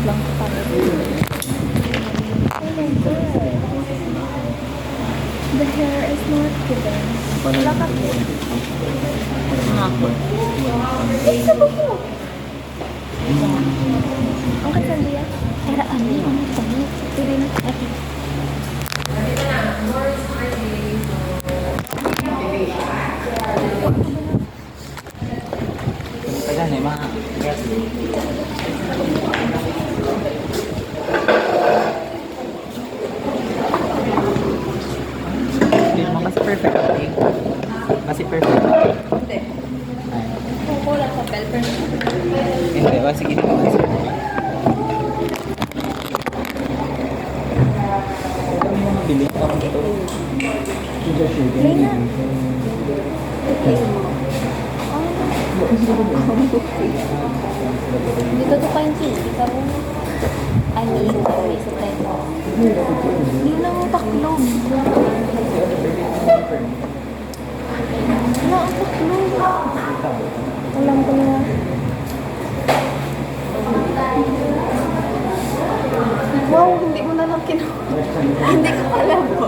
lang ito pala. Oh my god. The hair is not given. Wala ka po. Ay, sa buko! Ang kasandiya? Para ano? Ano ito? Pwede na ito. Kaya na mga masih perfect okay? Masih perfect Hindi. Kukulang sa pelper. hindi, masih gini ko kasi bili ko ang ito Dito to kayo siya. Pero, ay, may isa tayo. Hindi na mo paklog. Wala ang paklog. Alam ko na. Wow, hindi mo na lang kinuha. Hindi ko alam po.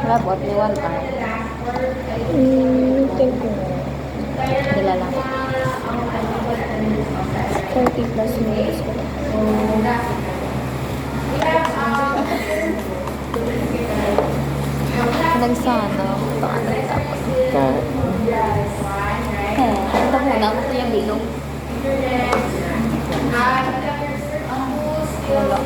Rabot ni Juan pa. Think ko. Sila lang. 40 plus minutes ko. Nagsana. Baka nagtapos. Ito muna. Ito yung bilog. Wala.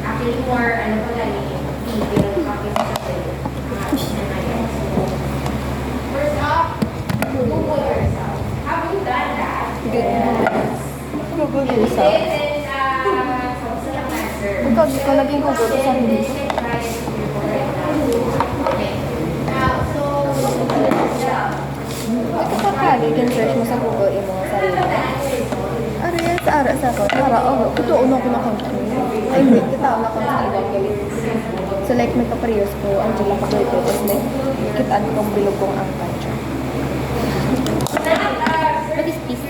Actually, more, ano pa lang first up, Google yourself. Have you done that? Google yourself. Ikaw, di ko naging Google sa hindi. Ito pa kali, can-search mo sa Google yung mga sarili. Ano yan sa ara sa ako? Para, ito una ko na control. Ay, hindi, kita na control ibang galit. So like, may kaparehas ko, ang dila pa ko ito. Tapos like, kitaan ko ang bilog kong ang kancha. What is this?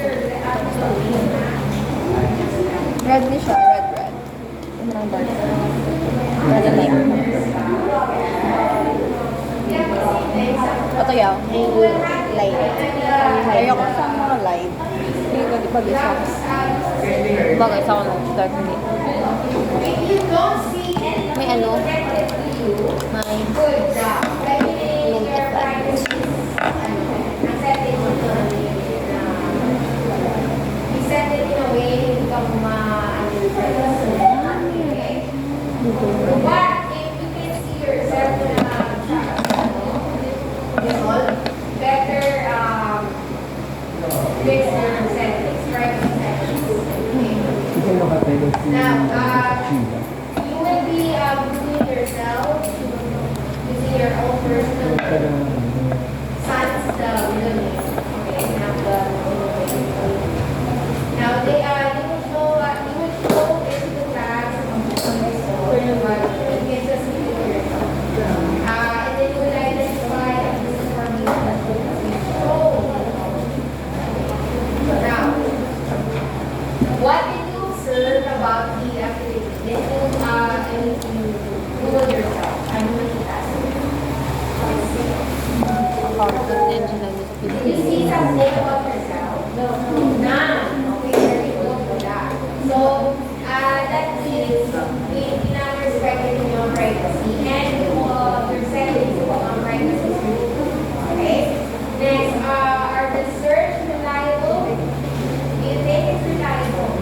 Red ni siya, red. Ano ang dark? Red and light. Ito yaw, light. Ayoko sa mga light. Hindi ko di pag-isa. Bagay sa ako ng dark ni. May ano? May mint effect. Set it in a way, hindi ka But if you can see yourself better fix your settings, right? Now, you will be doing yourself using your own personal sans the limit. Okay, not the now they you will show into the class it gives us and then you will identify this information. Now, what did you observe about the activity? Did you Google yourself? I'm multitasking. You see something about yourself? No. None. Okay, very good for that. So, that means we now respected your privacy and your settings on privacy. Okay? Next, are the search reliable? Do you think it's reliable?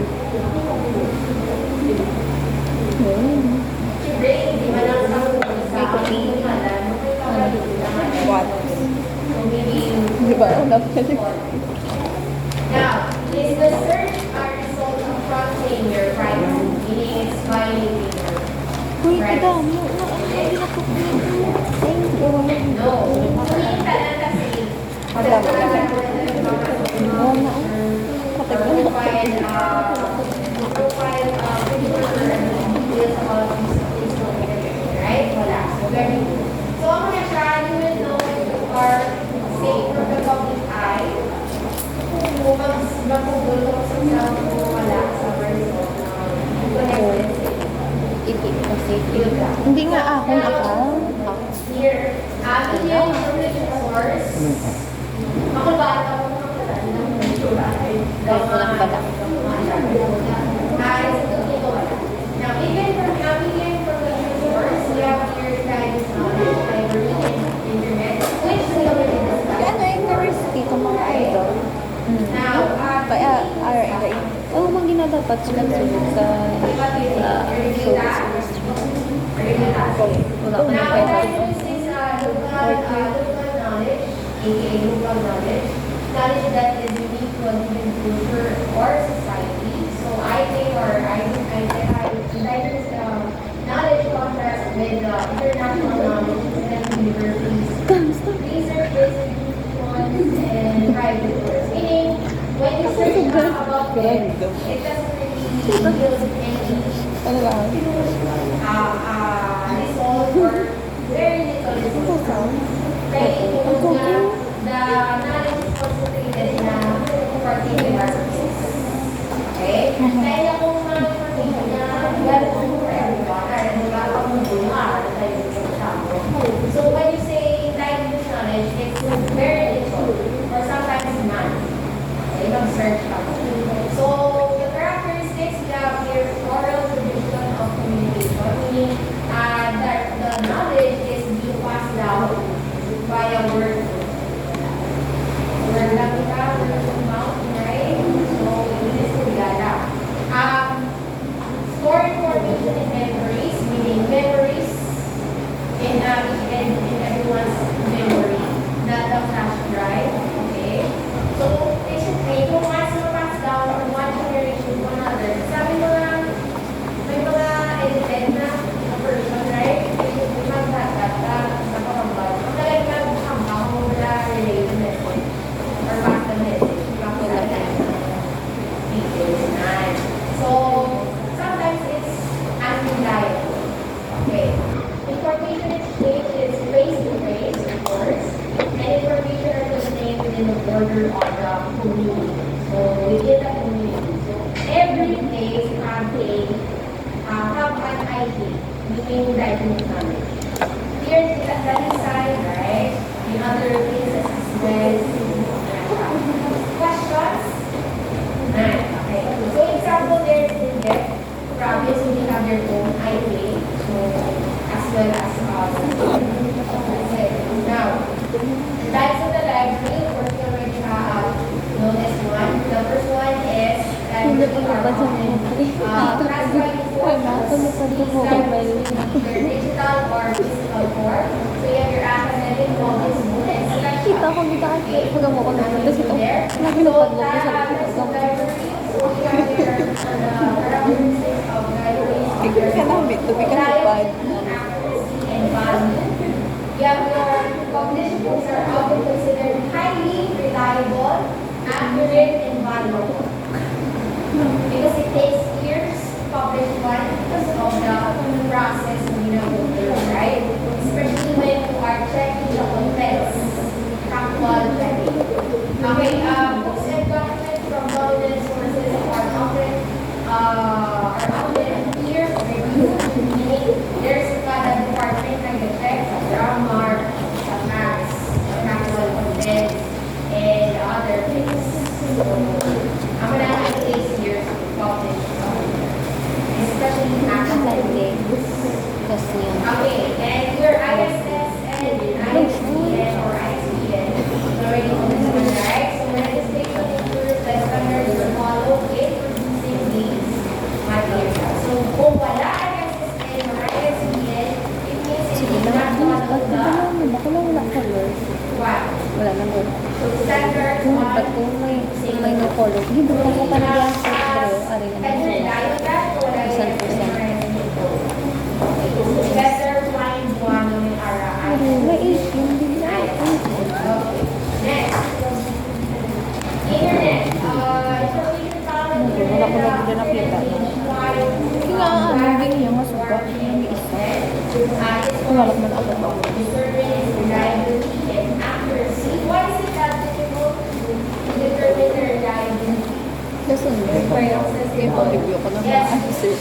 Brain, di ba lang sa What? Di ba? Now, is the search result confronting your privacy? Meaning it's violating your Uy, privacy. ito mo. Thank you. No. Hindi talaga kasi. Madami. Oo na. Katagal. Profile, details about these right? Wala. So, very good. So, ang muna siya, you will know if you are safe from the public eye. Kung mag-google ko sa exam kung wala sa person. Ipig kasi. Yun ka. Hindi nga ako account. Here, media information source. Ako ba ako Kahit walang bala. Now, even from media information source, we have here guidance knowledge, library, and internet, which we already discussed. Ano yung university kung mga idol? Now, Kaya, RRI. Oo, mga ginadapat sila sunod sa showbiz industry. Wala ka na Now, pera. guidance is local knowledge, aka local knowledge, knowledge that is unique to a given culture or society. So, I think, or I guidance knowledge contrast with international knowledge and universities, research-based institutions, and private courses. Meaning, when you search about it, it doesn't really deal with any Ano lang? result or very little result. Kaya ito na the knowledge is concentrated in a particular place. Okay? Kaya kung mga information na welcome for everyone, kaya wala ka mong bunga, tayo sa shadow. So when you say language knowledge, it's very little or sometimes none. Okay? Mag-search ka. So the characteristics we have here, oral tradition of communication, meaning that the knowledge is being passed down via word. Word lang kita, word of mouth, right? So, it is together. Store information in memories, meaning memories in everyone's memory, not the flash drive. Okay? So, basically, kung once you pass down from one generation to another, sabi mo nga, may mga edited na version, right? Magdadata sa pagkambal. Ang talagang magkambal kung wala related message or pass the message. Wala details na. So, sometimes it's unreliable. Okay. Information exchange is face-to-face, of course, and information are contained within the border of the community. So, within the community. So, every place have an ID, meaning language knowledge. Here is the side, right? In other places as well. Questions? Nine. Okay. So, example, there is in the province, we have their own ID. So, as well as now, types of the library, we're already notice one. The first one is Hindi pa ba sa digital or physical form. So you have your academic knowledge and Kita ko dito kasi pag mo ko naman. Tapos ito, nagpinapag mo ko sa Ikaw ka namin, tubi ka napad. You have your published books are often considered highly reliable, accurate, and valuable. Because it takes years to publish one because of the process of right? Especially when you are checking the contents, factual checking. Okay, books and documents from downloaded sources are often years reviewed, meaning there's a department like the check, the grammar, the maths, the factual contents, and other things. So, I'm gonna have to take years to publish, especially academic. Okay, and your ISS and ISBN or ISBN already on this one, right? So registration ensures that standards are followed in producing these materials. So kung wala ISSN or ISBN, it means it is not follow Wala color. what? Wala nang good. So standards Kung on pag kung may no color, hindi ko pa talaga sa pero ari na and nang then, Percent. better find one Tumalak man ako. determine reliability and accuracy. Why is it that difficult to determine the reliability? Lesson learned. Yung pa-review ko ng mga Yes, answer.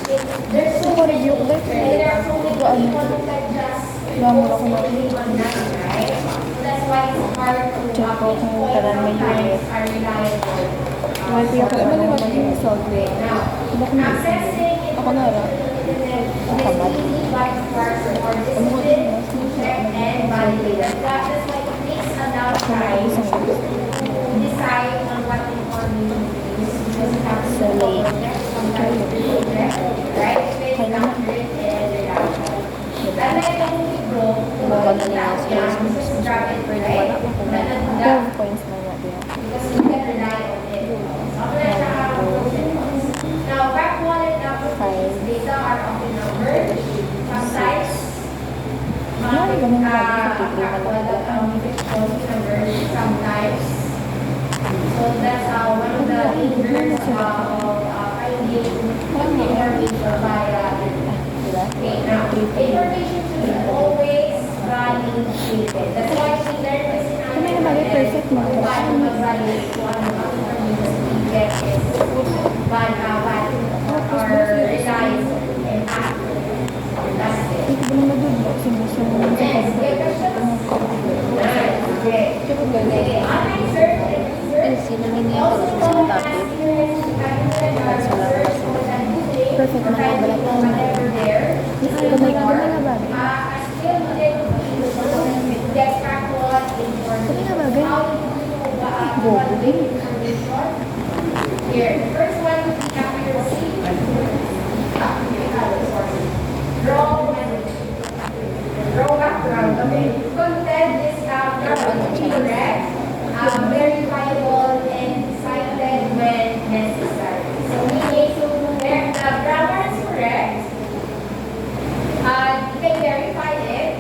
there's so Yung pa-review ko dahil and there are so many ano, people that just lamang ako na only one number, right? So that's why it's hard to check ko kung taran may unit. are reliable. May piya ko ano naman yung result niya. Now, Ano ko na accessing ako na ra. Kamat. Ano ko din and validated. That's why it takes a lot of time to decide on what information to use because you have to know right? It's very accurate and reliable. And then yung libro, just drop it, right? 12 points na nga din. Because you can rely on it. Now, back one and number five, data are often numbered. Sometimes, Ay, ganun na lang. sometimes. So that's how one of the leaders of finding information via Diba? okay, now, information should be always validated. That's why we learn this in our Kami na bagay perfect mo. paano mag-validate kung ano ang information we get is valid or reliable and accurate. That's it. Hindi ko ba naman doon ba? Sinusunod sa Okay. Online search and research. Perfect na nga bala ko. Gamay na bagay. Gamay na bagay. Bobo din. Here, the first one is the accuracy. Raw background. Okay. Content is correct, verifiable, and cited when necessary. So meaning, the grammar is correct. You can verify it,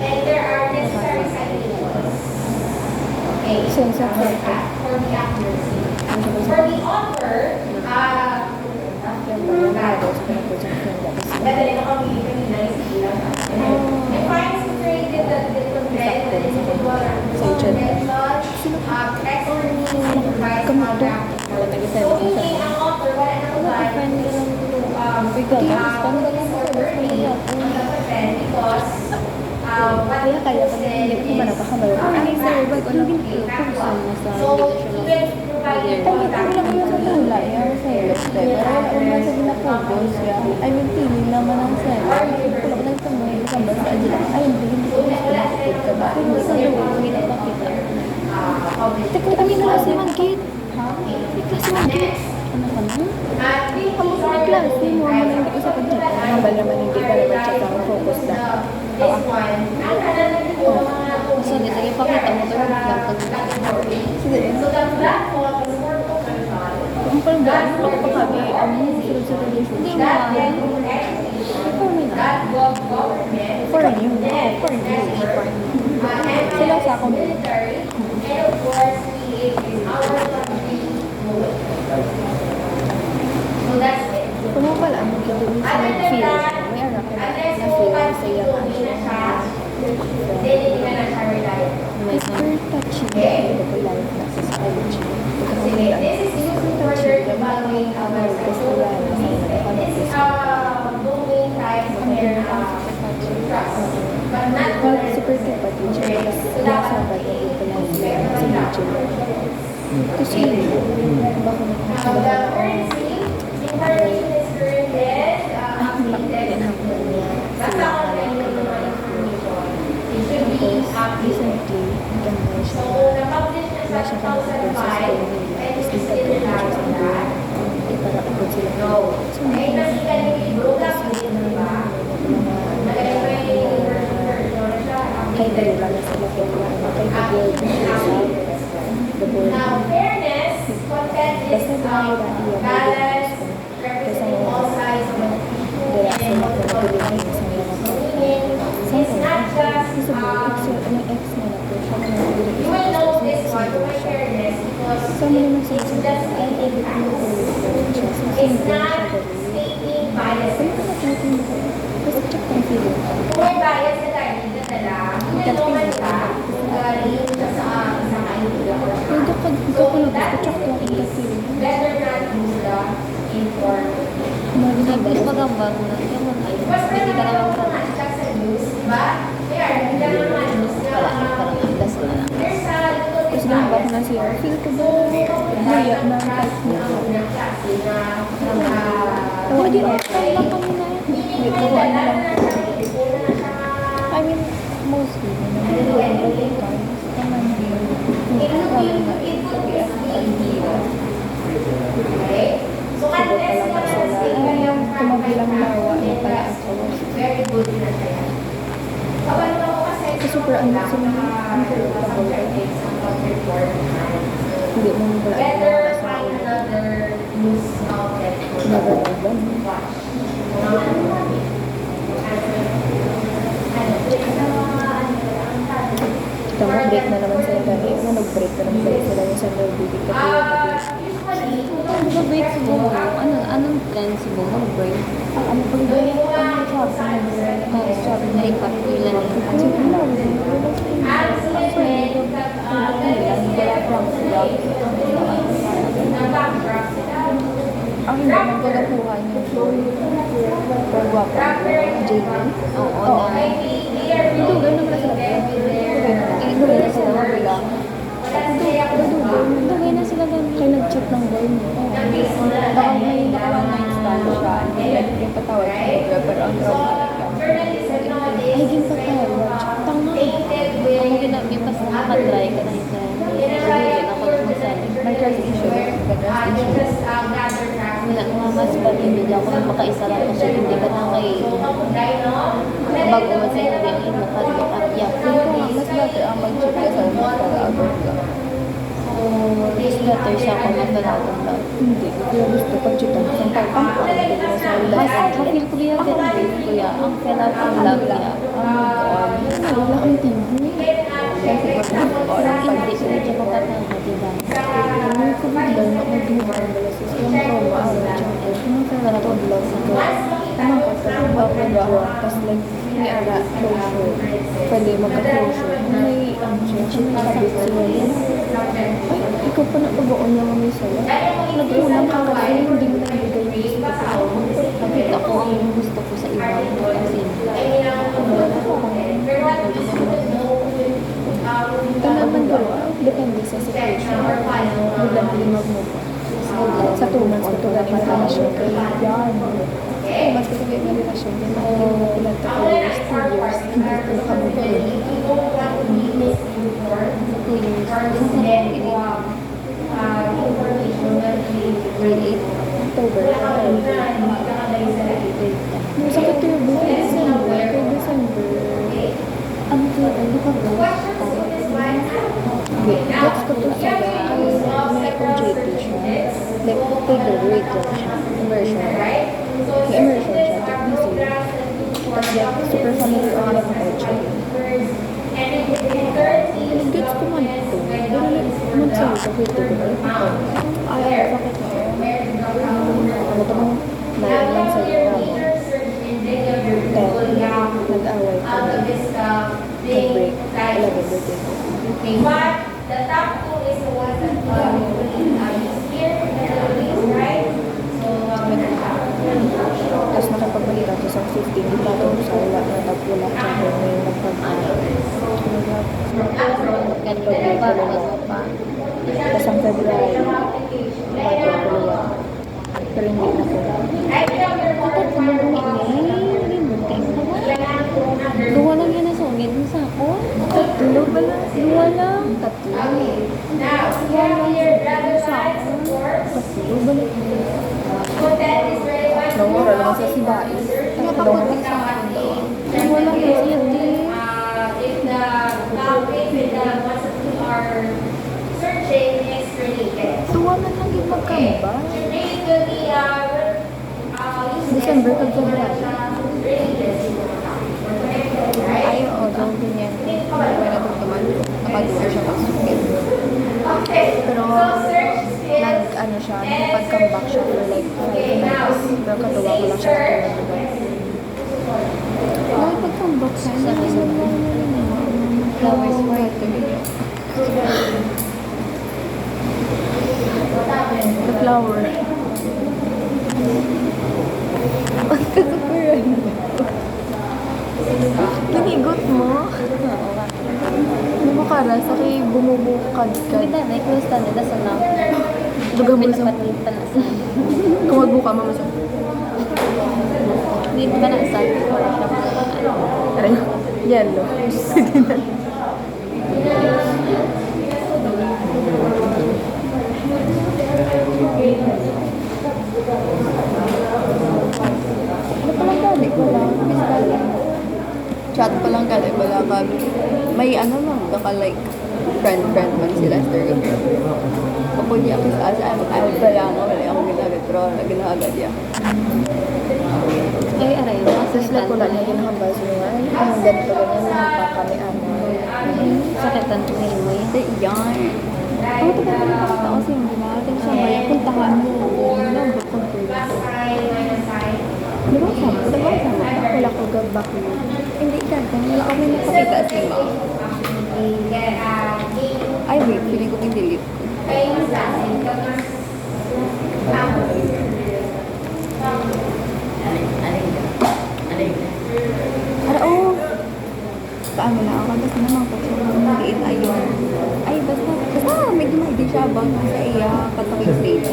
and there are necessary citations. Okay. So, For the accuracy. For the author, defines created the content, the individual method, text or meaning, device, contact. So, meaning ang author, wala na apply because Kaya kaya ko na hindi ko man napakabalo. Ano yung sir, ba't ano din ko so even provided Ay, ito lang yung sa tula, yung sa left. Pero wala ko naman sa ginapugos siya. I mean, pili naman ang sir. Kulak lang sa mga isang basa. Ay, hindi ko gusto makapit ka ba? Hindi sa luwa, hindi na makita. Teka, kami na kasi mag-gate. Ha? May klase mag-gate. Ano ka na? Kamu sa klase mo, mga hindi ko sa pag-chat. Nabal naman hindi ka naman chat ang focus na. this one, So, dito ipakita mo ito lang pag sige. so the platform is more focused on Ang parang ba, ano ko pagkagi, ang sunod sa relation. Hindi that mo then for me na. that government For you. For you. Sila sa akong military and of course we is our country good. So that's it. Kung mo pala, ano ka doon sa Other than nag-feel. that, May ara ka na unless na-feel mo sa iya ka. hindi na siya, then hindi na siya reliable. It's very touching. Ito ko live na sa psychology. Ito ko Sige, nila. this is used to further evaluate our psychology. This is doing types of trust, but not Well, super tip pa din siya. So that Sabat na dito lang sila sa YouTube. Kasi, baka now the nakakalaga. currency, information is currented, updated. That's the online information. It should be updated. Recently, ganda So, siya. na-publish na Wala siya siya kang 2005, and Tapos you dito still pa rely siya on sa that. Hindi para upload sila. No. So, Eh, nakita niyo yung libro, dapat yun, di ba? Magaling pa yung version na siya. Kay dali lang na sila kay Google, the board. Now, fairness, content is balanced, representing all sides of the people and multiple points. Meaning, it's not just, you will know this one, my fairness, because it's just stating facts. It's not stating biases. Kung may bias na tayo bago na. Yung mga pwede ka naman sa parang andas ko na lang. Tapos lumabas na siya. Feel ko ba? Maya na type niya. Pwede na, tayo lang kami na. Hindi ko ano lang. I mean, mostly. Hindi So, unless you want to stay in your kumabilang lawa na pala ako. very good na siya. Kapag ako kasi Super unpredictable. Hindi mo wala better find another news outlet for Never done. Kita mo, break na naman sila dati. Nag-break na naman sila yung sa Nobody. Mag-break siguro. Anong plan siguro? Mag-break? Ano pag break? Ano job? Job na ipat ko lang. Ang hindi mo pagapuha niyo. Pero guwapo. JB. Oo, na. Ito, gano'n naman sila. Ito, gano'n sila. Mabilang. Tagay na sila ganun. Kaya nag-chat ng boy mo. Baka may one night stand siya. Yung patawad siya. Pero ang traumatic lang. Ay, yung patawad. Tanga. Ang ginagawa pas nakatry ka na isa. Hindi na ako magsabi. May trust issue. Wala nga mas pag-ibig ako na makaisa lang kasi hindi ka na kay bago masaya na yung makakapyak. Pero nga, mas better ang mag-chat ka sa mga para-agad ka. Mas better siya kung magkalatong lang. Hindi. Kaya gusto pag-chitan. Ang pagpampak. Mas mafeel ko yung ganun kuya. Ang kalatong love niya. Wala kang TV. Kasi Parang hindi ko medyo makatanga, diba? Ano ko ba dahil mag-iba ang balasis? Yung trauma, ang channel. Yung sarap ang vlog sa ko. Tamang kasama ako ba? Tapos like, may ara, closure. Pwede magka-closure. May, siya, may kabit sila yun. Ay, ikaw pa na pag-oon yung mga sa'yo. Nag-ulang ka kasi hindi mo nabigay yung gusto ko. Nakita ko ang gusto ko sa iba. Kasi, Ito naman ko, depende sa situation. Biglang limag mo pa. Sa 2 months ko ito gano'n na relasyon. Kaya yan. 2 months ko ito gano'n na relasyon. Kaya ilang to 2 years, 2 years. Hindi ko nakamagin. 2 years. Grade 8. October. Masakit yung buhay. December. Kaya December. Ano ko yun? Ano ka ba? Gets ko to sila. May OJT siya. Like, pay-graduate lang siya. Immersion. May immersion siya. Like, busy. Tapos like, super family oriented siya. Gets ko man ito. Pero like, mag-sabi ko ito. Ay, bakit na? Ano ito mong nalang lang sa iyo mo? Nag-away ko. Nag-break. 11 birthday ko. But the top two is the ones that is here in the Philippines, right? So, Tapos nakapagbalita ko sa 15, di pa ito sa wala na tagpula siya kung may nagpag-ano. Ganito pa, ano pa. Tapos ang February, bago ko luwa. Pero hindi na ko. Dapat ko nung Duwa lang yan na sungit mo sa ako. Tatlo ba lang? Duwa lang. Tatlo. now, we have here rather sides, of course. Tatlo ba lang? So that is very much Nawara naman sa Sibai. Tatlo. Duwa lang yan siya. if the topic with the ones that we are searching is related. Tuwa na lang yung magkamba. Today will be December kag February. related. Ay, oo, daw ganyan. Hindi ko na tutuman. Napag-uwi siya masukit. Okay, Pero, so search is nag-ano siya, nakapag-come back siya for like 5 months. Pero katuwa ko lang siya natulog. Nakapag-come back siya. Flowers white. The flower. Kasukuran. Ginigot mo? Oo nga. Ano mo kara? Sa kay bumubukad ka. Hindi na, close na nila sa na. Dugang mo sa... Pinapalitan na sa. Kung magbuka mo sa... Hindi ba na sa? Aray, yellow. Sige na. Ano palang gali? Wala. Biskali. Chat pa lang gali. Wala ka. May ano lang. Baka like friend man sila. Kapag di ako sa asa, ayaw pa lang. Wala akong ginagad. Pero ginagad niya. Ay, aray na. Tapos like wala niya ginahambal siya. Ang ganito ganyan lang pa kami ano. Sakitan ko ngayon mo yun. Hindi, yan. Ang ito ka nakakita kasi yung ginagawa sa maya. Puntahan mo. Ano ba kung tulad? Di ba sama? Di ba sama? Wala ko gabak mo. Hindi ka. Wala kami nakakita si Ma. Ay, wait. Piling ko delete ko. Ara, oh! Paano na ako? Basta naman ko siya maliit ayun. Ay, basta may gumay din siya about sa iya kataking stage.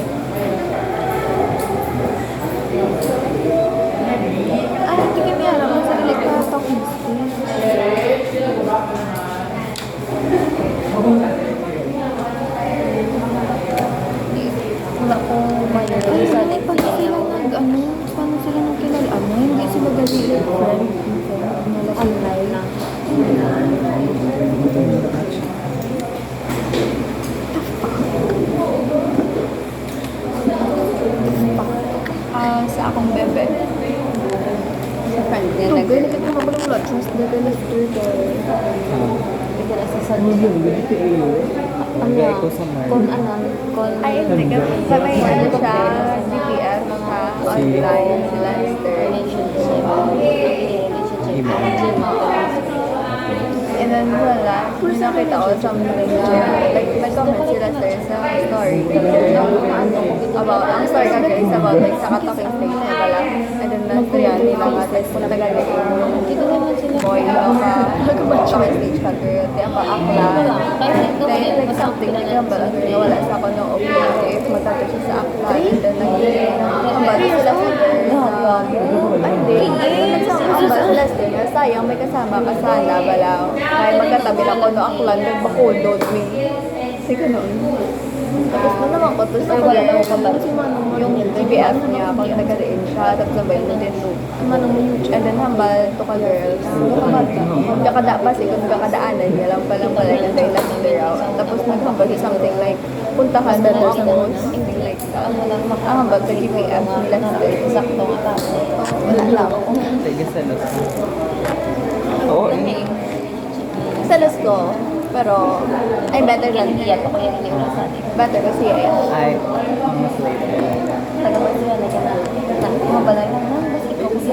Ay, hindi kami alam kung sa like kataking stage. Wala ko mayo Ay, sa ay, paano sila ano? Paano sila nagkilala? Ano? Hindi sila gazile friend. online na. Sa akong bebe. Sa friend niya. Oh, Girl, nakita mo ba ng lot? Trust the girl is girl. Hindi na sa sa Kaya ko sa Mar. Kung ano, kung Ay, hindi ka. Sa may ano siya, DPR, mga online, si Lester. relationship. Relationship. And then wala, may nakita ko something na, like, nag-comment si Lester sa story. About, ang story ka guys, about like, sa kataking stage na pala. And then Lester yan, nila nga, tapos kung nagagaling yung Dito naman sila. boy na kataking stage ka girl, kaya pa akla. Then, like, something, like, wala sa ako ng opinion if matato siya sa akla. And then, nag-ambal sila sa girl. Ay, hindi. Nag-ambal sila sa girl. Sayang, may kasama ka sana, balaw. Kaya magkatabi lang ko no aklan, nagbakulot me. Sige noon. Tapos na naman ko, tapos ako wala lang naman ka ba? yung GBF niya, pag nagkariin siya, tapos sabay mo din to. And then hambal to ka girls. Kakada pa, kung kakadaanan niya lang palang pala yung day last year out. Tapos naghambal siya something like, puntahan na mo sa something like that. Ang hambal sa GBF nila sa Sakto nga pa. wala lang. Sige sa lot. Oo, Sa last ko, pero, ay better than Iyak ako yung iniwala sa atin. better kasi ayan. ay, mas later. Tagapag sila na gana. Mabalay lang na. Basta ikaw kasi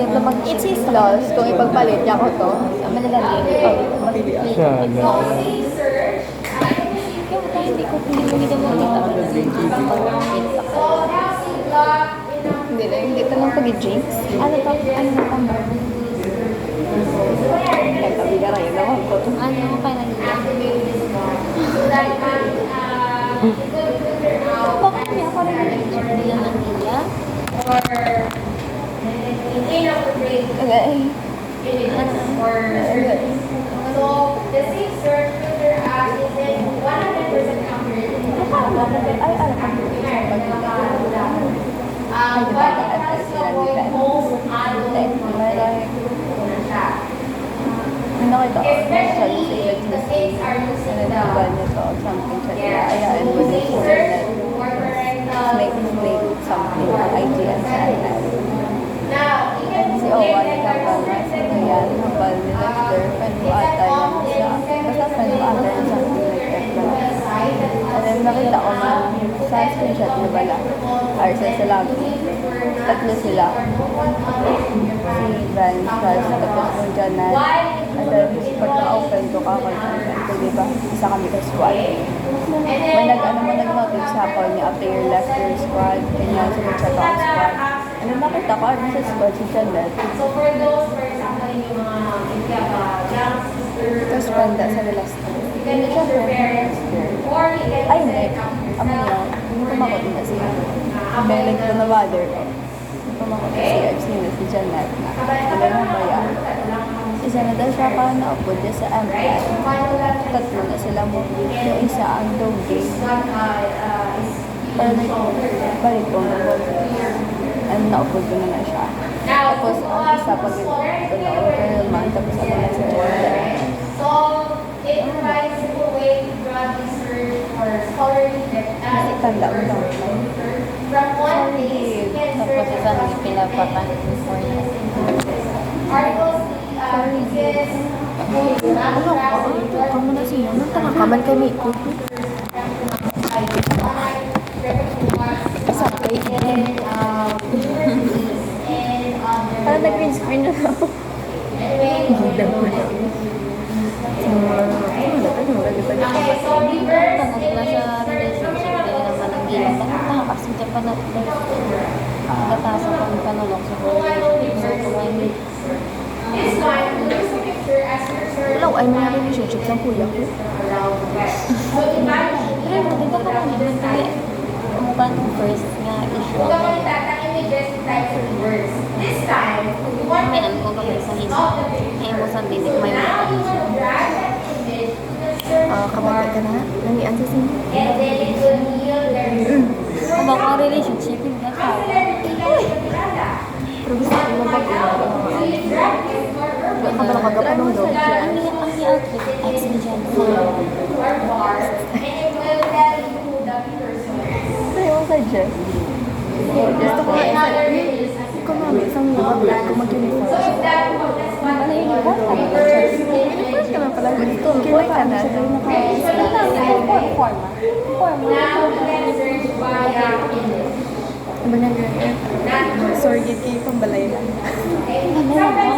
It's his loss kung ipagpalit niya ko to. Malalandi. Siya, Kaya hindi ko makita Hindi ito lang pag-jinx. ano to? Ano na tamba? Nagkabigara yun naman ko. Ano kaya nangyayari? Bakit niya ako rin nag-check nila ng nila? So the same circular is in 100% accurate. Ay, alam ko. But it has to avoid most adult May nakita ko. especially if the states are using Ano the ba nito? Something siya. yeah, Ayaan mo din using sa search or parental. snake something. IGS. Now, you can Si Owa, nagkabal na sa yan. Habal ni Lester. Friend ko ata yan siya. Basta friend ko ata yan something like that. And then nakita ko man sa screenshot na bala. Or sa salabi. Tatlo sila. Si Van, Charles, tapos yung Janet. And then pagka-open ko kakonsent ko, diba? Isa kami ka squad. May nag-notice sa ako niya after your last year squad. Kanya sumunod sa squad. Ano nakita ko? Ano sa school? Si Janet. So for those, for example, yung mga, if you have a young sister, Tapos banda sa last time. you can meet your parents, or you can Ay, hindi. Amo lang. Yung pumakot na siya. Balik ko na mother ko. Yung pumakot na siya. Si Janet. Ano yung baya? Isa na daw siya pa naupod niya sa ML. Tatlo na sila mo. Yung isa ang doge. Pero balik ko na po. Ano, naupod ko na siya. Tapos ang isa pag ito na overall man. Tapos ako na si Janet. So, it provides a way to draw research or scholarly Kasi tanda mo lang. from one place, you can Tapos search isa nang pinapatan before niya. articles, thesis, Ano ko? Kamu na siya. Nang tanang kaman kay Miko. Sa kay Parang nag-green screen na ako. Okay, so reverse Tanong na sa relationship, dahil naman ang gila. Nakakasi dyan pa na katasa pang panulong sa relationship. So, kumain. this one, use the picture as your search. Wala, ay may relationship sa kuya ko. So imagine, Pero dito ka mo naman tayo. Umukha nung first nga issue. kung kapag ng images and types of words. This time, we want May to ano ko kami sa hiso. Eh mo sa dinig may now we mga will drag that image to the search Kabata ka na? Namian sa sin. and then it will yield the result. Habang ang relationship, hindi na tao. Pero gusto ko mapag-uwi. Wala ka ba nakagapanong daw? Ang outfit, ay si Jan. Pero yung suggest. Gusto ko nga ikaw mami, isang mag-upload ko mag-uniform. Ano yung uniform? Uniform ka na pala. Kailan ka na? Ano nga ganyan? Sorry, kay pambalay lang. Ano ba?